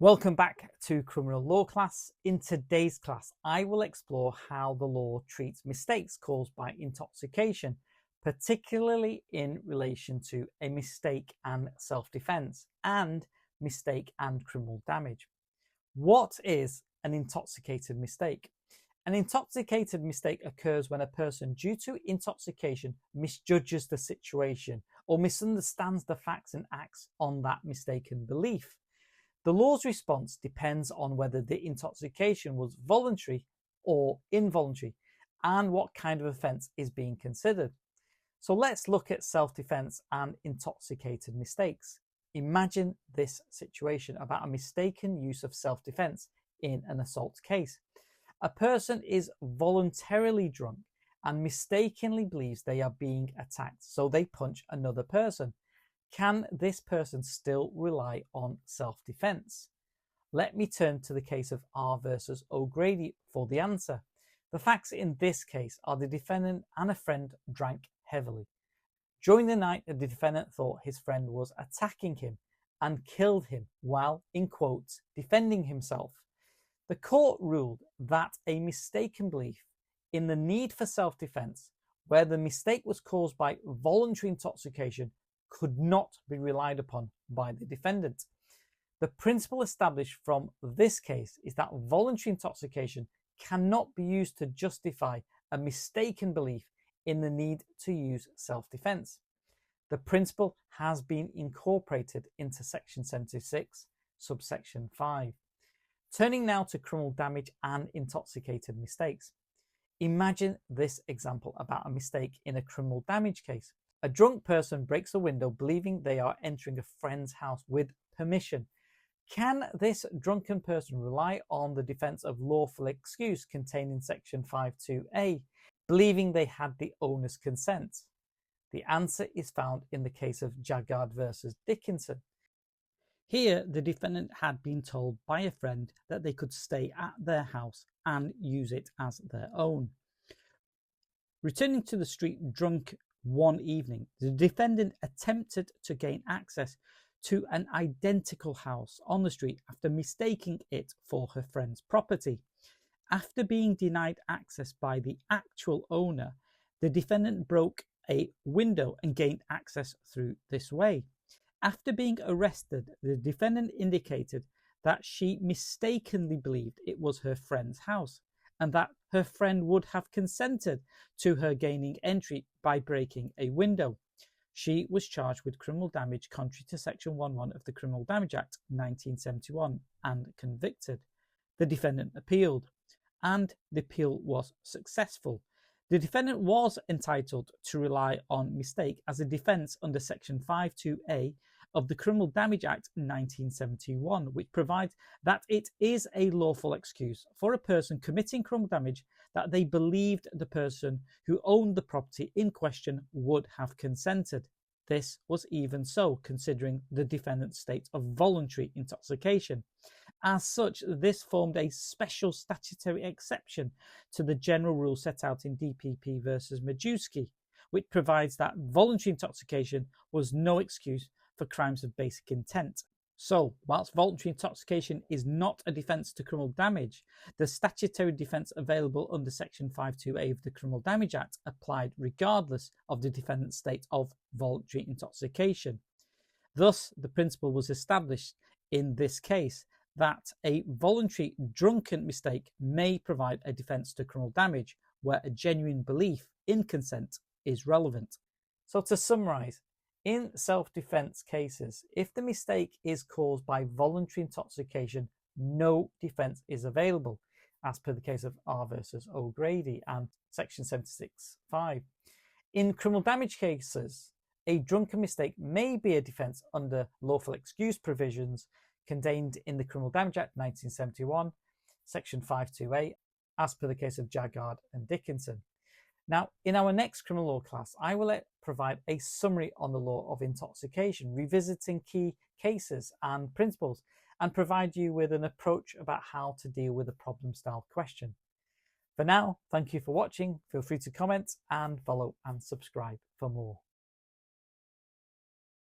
Welcome back to Criminal Law class. In today's class, I will explore how the law treats mistakes caused by intoxication, particularly in relation to a mistake and self-defense, and mistake and criminal damage. What is an intoxicated mistake? An intoxicated mistake occurs when a person, due to intoxication, misjudges the situation or misunderstands the facts and acts on that mistaken belief. The law's response depends on whether the intoxication was voluntary or involuntary and what kind of offence is being considered. So let's look at self-defense and intoxicated mistakes. Imagine this situation about a mistaken use of self-defense in an assault case. A person is voluntarily drunk and mistakenly believes they are being attacked, so they punch another person. Can this person still rely on self-defense? Let me turn to the case of R versus O'Grady for the answer. The facts in this case are the defendant and a friend drank heavily. During the night, the defendant thought his friend was attacking him and killed him while, in quotes, defending himself. The court ruled that a mistaken belief in the need for self-defense, where the mistake was caused by voluntary intoxication, could not be relied upon by the defendant. The principle established from this case is that voluntary intoxication cannot be used to justify a mistaken belief in the need to use self-defense. The principle has been incorporated into Section 76, subsection 5. Turning now to criminal damage and intoxicated mistakes. Imagine this example about a mistake in a criminal damage case. A drunk person breaks a window believing they are entering a friend's house with permission. Can this drunken person rely on the defense of lawful excuse contained in Section 5.2a, believing they had the owner's consent? The answer is found in the case of Jaggard versus Dickinson. Here, the defendant had been told by a friend that they could stay at their house and use it as their own. Returning to the street drunk one evening, the defendant attempted to gain access to an identical house on the street after mistaking it for her friend's property. After being denied access by the actual owner, the defendant broke a window and gained access through this way. After being arrested, the defendant indicated that she mistakenly believed it was her friend's house and that her friend would have consented to her gaining entry by breaking a window. She was charged with criminal damage contrary to Section 1.1 of the Criminal Damage Act 1971 and convicted. The defendant appealed, and the appeal was successful. The defendant was entitled to rely on mistake as a defence under Section 5.2a of the Criminal Damage Act 1971, which provides that it is a lawful excuse for a person committing criminal damage that they believed the person who owned the property in question would have consented. This was even so, considering the defendant's state of voluntary intoxication. As such, this formed a special statutory exception to the general rule set out in DPP versus Majewski, which provides that voluntary intoxication was no excuse for crimes of basic intent. So, whilst voluntary intoxication is not a defence to criminal damage, the statutory defence available under Section 5.2a of the Criminal Damage Act applied regardless of the defendant's state of voluntary intoxication. Thus, the principle was established in this case that a voluntary drunken mistake may provide a defence to criminal damage where a genuine belief in consent is relevant. So to summarise, in self-defense cases, if the mistake is caused by voluntary intoxication, no defense is available, as per the case of R versus O'Grady and Section 76.5. In criminal damage cases, a drunken mistake may be a defense under lawful excuse provisions contained in the Criminal Damage Act 1971, Section 5.2a, as per the case of Jaggard and Dickinson. Now, in our next criminal law class, I will provide a summary on the law of intoxication, revisiting key cases and principles, and provide you with an approach about how to deal with a problem-style question. For now, thank you for watching. Feel free to comment and follow and subscribe for more.